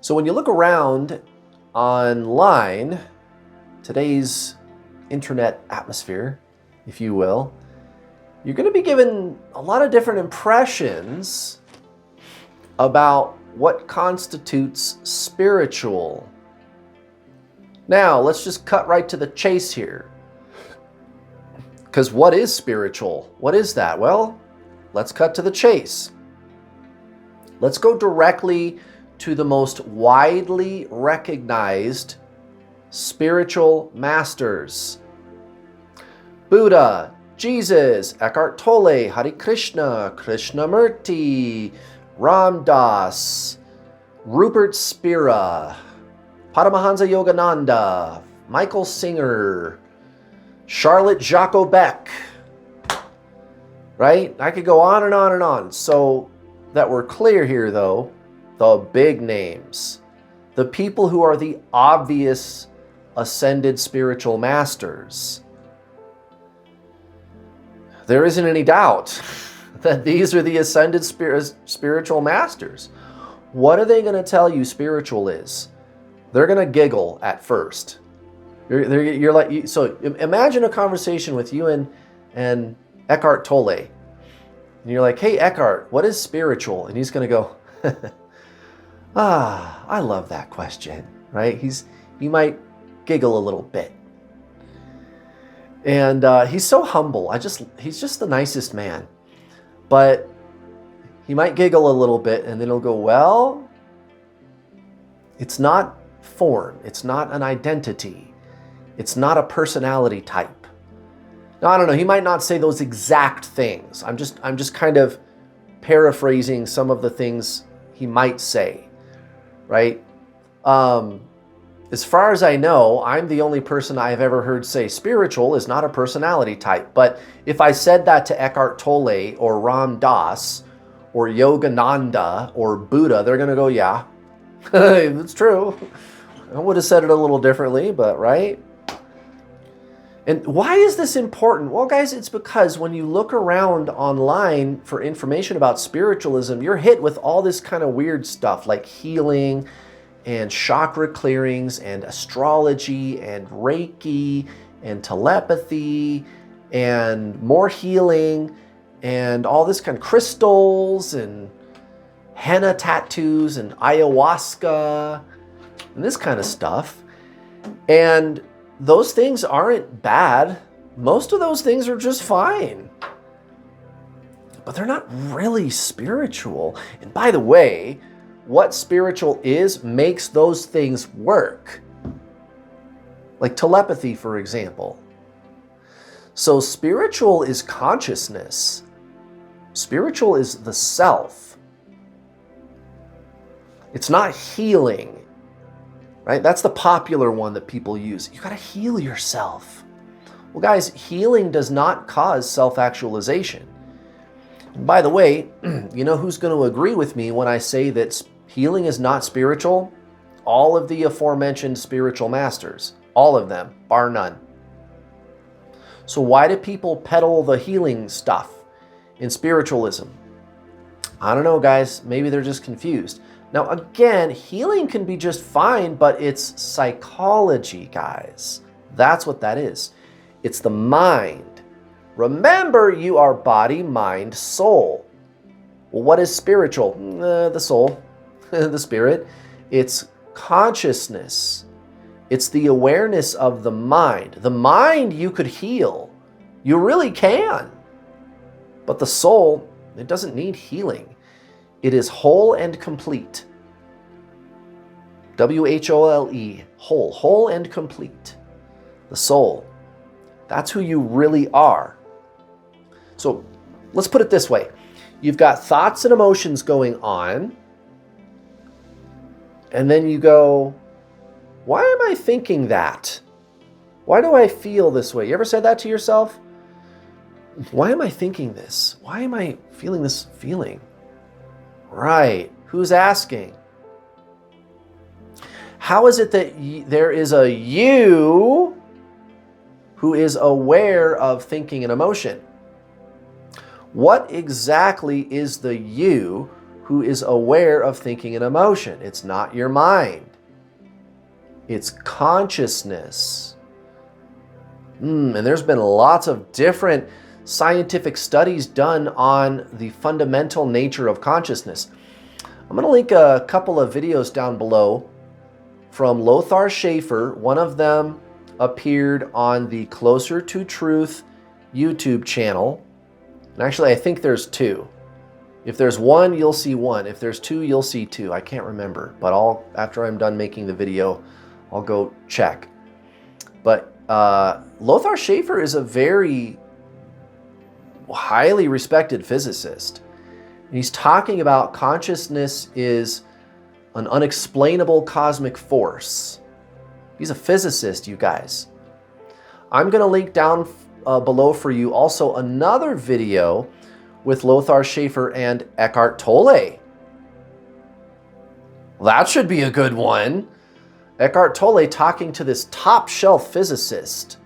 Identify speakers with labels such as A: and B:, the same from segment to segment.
A: So when you look around online, today's internet atmosphere, if you will, you're going to be given a lot of different impressions about what constitutes spiritual. Now, let's just cut right to the chase here. Because what is spiritual? What is that? Well, let's cut to the chase. Let's go directly to the most widely recognized spiritual masters. Buddha, Jesus, Eckhart Tolle, Hare Krishna, Krishnamurti, Ram Dass, Rupert Spira, Paramahansa Yogananda, Michael Singer, Charlotte Jacobek, right? I could go on and on and on. So that we're clear here though, the big names, the people who are the obvious ascended spiritual masters. There isn't any doubt that these are the ascended spiritual masters. What are they going to tell you spiritual is? They're going to giggle at first. You're like, so imagine a conversation with you and Eckhart Tolle. And you're like, hey, Eckhart, what is spiritual? And he's going to go, I love that question, right? He might giggle a little bit. And he's so humble. He's just the nicest man. But he might giggle a little bit and then he'll go, well, it's not form. It's not an identity. It's not a personality type. Now, I don't know. He might not say those exact things. I'm just kind of paraphrasing some of the things he might say, right? As far as I know, I'm the only person I've ever heard say spiritual is not a personality type. But if I said that to Eckhart Tolle or Ram Dass or Yogananda or Buddha, they're going to go, yeah, it's true. I would have said it a little differently, but right? And why is this important? Well, guys, it's because when you look around online for information about spiritualism, you're hit with all this kind of weird stuff like healing and chakra clearings and astrology and Reiki and telepathy and more healing and all this kind of crystals and henna tattoos and ayahuasca and this kind of stuff. And those things aren't bad. Most of those things are just fine. But they're not really spiritual. And by the way, what spiritual is makes those things work. Like telepathy, for example. So spiritual is consciousness. Spiritual is the self. It's not healing, right? That's the popular one that people use. You got to heal yourself. Well, guys, healing does not cause self-actualization. And by the way, you know who's going to agree with me when I say that healing is not spiritual? All of the aforementioned spiritual masters. All of them, bar none. So why do people peddle the healing stuff in spiritualism? I don't know, guys. Maybe they're just confused. Now, again, healing can be just fine, but it's psychology, guys. That's what that is. It's the mind. Remember, you are body, mind, soul. Well, what is spiritual? The soul, the spirit. It's consciousness. It's the awareness of the mind. The mind you could heal. You really can. But the soul, it doesn't need healing. It is whole and complete. W-H-O-L-E, whole and complete. The soul. That's who you really are. So let's put it this way. You've got thoughts and emotions going on, and then you go, why am I thinking that? Why do I feel this way? You ever said that to yourself? Why am I thinking this? Why am I feeling this feeling? Right. Who's asking? How is it that there is a you who is aware of thinking and emotion? What exactly is the you who is aware of thinking and emotion. It's not your mind. It's consciousness. And there's been lots of different scientific studies done on the fundamental nature of consciousness. I'm going to link a couple of videos down below from Lothar Schafer. One of them appeared on the Closer to Truth YouTube channel. And actually, I think there's two. If there's one, you'll see one. If there's two, you'll see two. I can't remember, but after I'm done making the video, I'll go check. But Lothar Schafer is a very highly respected physicist. And he's talking about consciousness is an unexplainable cosmic force. He's a physicist, you guys. I'm going to link down below for you also another video with Lothar Schafer and Eckhart Tolle. That should be a good one. Eckhart Tolle talking to this top shelf physicist.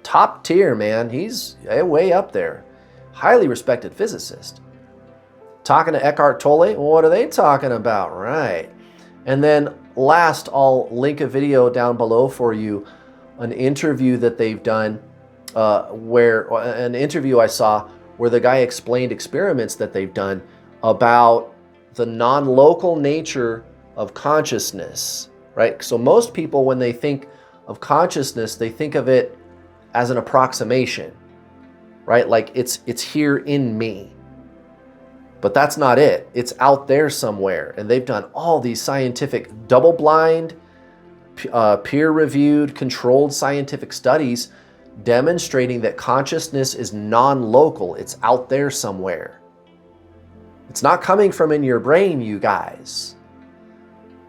A: Top tier, man. He's way up there. Highly respected physicist. Talking to Eckhart Tolle. What are they talking about? Right. And then last, I'll link a video down below for you. An interview that they've done an interview I saw where the guy explained experiments that they've done about the non-local nature of consciousness, right? So most people, when they think of consciousness, they think of it as an approximation, right? Like it's here in me. But that's not it. It's out there somewhere. And they've done all these scientific double-blind, peer-reviewed, controlled scientific studies demonstrating that consciousness is non-local. It's out there somewhere. It's not coming from in your brain, you guys.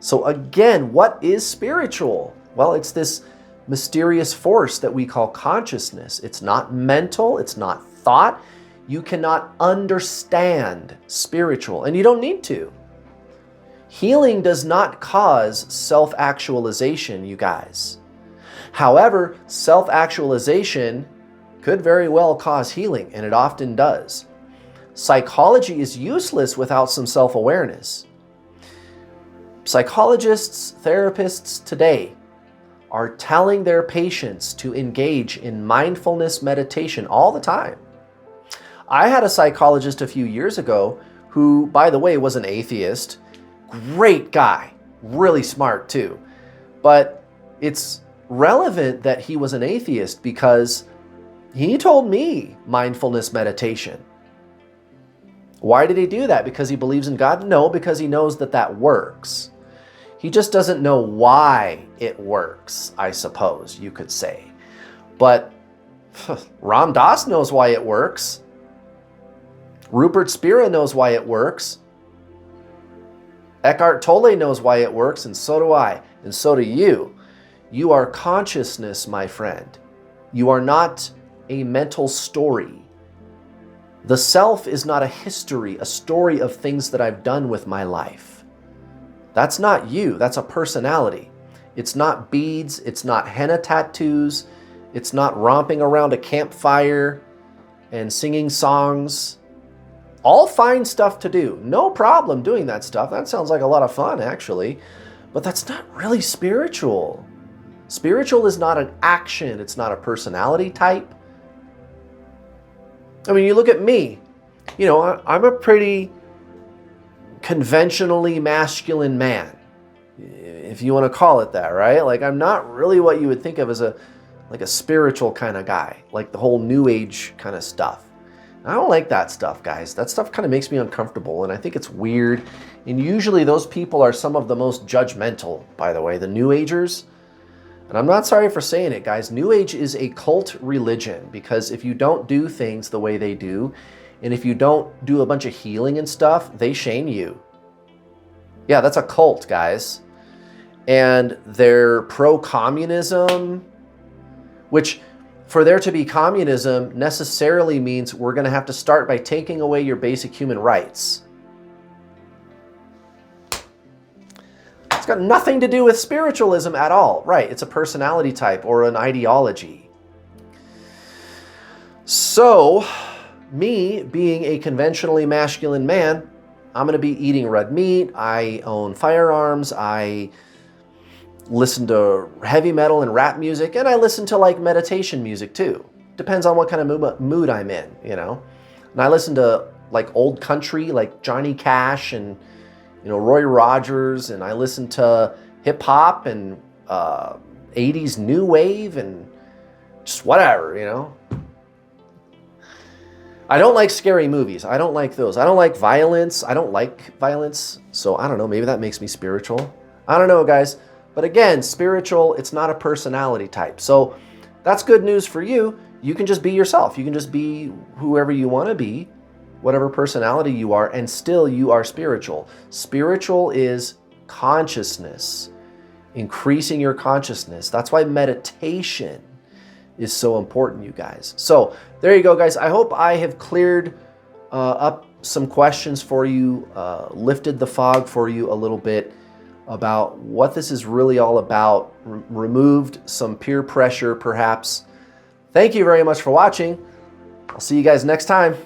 A: So again, what is spiritual? Well, it's this mysterious force that we call consciousness. It's not mental. It's not thought. You cannot understand spiritual, and you don't need to. Healing does not cause self-actualization, you guys. However, self-actualization could very well cause healing, and it often does. Psychology is useless without some self-awareness. Psychologists, therapists today are telling their patients to engage in mindfulness meditation all the time. I had a psychologist a few years ago who, by the way, was an atheist. Great guy, really smart too. But it's relevant that he was an atheist because he told me mindfulness meditation. Why did he do that? Because he believes in God? No, because he knows that that works. He just doesn't know why it works, I suppose you could say. But Ram Dass knows why it works. Rupert Spira knows why it works. Eckhart Tolle knows why it works, and so do I, and so do you. You are consciousness, my friend. You are not a mental story. The self is not a history, a story of things that I've done with my life. That's not you. That's a personality. It's not beads. It's not henna tattoos. It's not romping around a campfire and singing songs. All fine stuff to do. No problem doing that stuff. That sounds like a lot of fun, actually. But that's not really spiritual. Spiritual is not an action. It's not a personality type. I mean, you look at me. You know, I'm a pretty conventionally masculine man, if you want to call it that, right? Like, I'm not really what you would think of as a spiritual kind of guy, like the whole New Age kind of stuff. I don't like that stuff, guys. That stuff kind of makes me uncomfortable, and I think it's weird. And usually those people are some of the most judgmental, by the way, the New Agers. And I'm not sorry for saying it, guys. New Age is a cult religion, because if you don't do things the way they do, and if you don't do a bunch of healing and stuff, they shame you. Yeah, that's a cult, guys. And they're pro-communism, which for there to be communism necessarily means we're going to have to start by taking away your basic human rights. It's got nothing to do with spiritualism at all. Right, it's a personality type or an ideology. So, me being a conventionally masculine man, I'm going to be eating red meat. I own firearms. I listen to heavy metal and rap music, and I listen to like meditation music too. Depends on what kind of mood I'm in, you know. And I listen to like old country, like Johnny Cash and, you know, Roy Rogers, and I listen to hip hop and 80s new wave and just whatever, you know. I don't like scary movies. I don't like those. I don't like violence. I don't like violence. So I don't know, maybe that makes me spiritual. I don't know, guys. But again, spiritual, it's not a personality type. So that's good news for you. You can just be yourself. You can just be whoever you want to be, whatever personality you are, and still you are spiritual. Spiritual is consciousness, increasing your consciousness. That's why meditation is so important, you guys. So there you go, guys. I hope I have cleared up some questions for you, lifted the fog for you a little bit about what this is really all about, removed some peer pressure perhaps. Thank you very much for watching. I'll see you guys next time.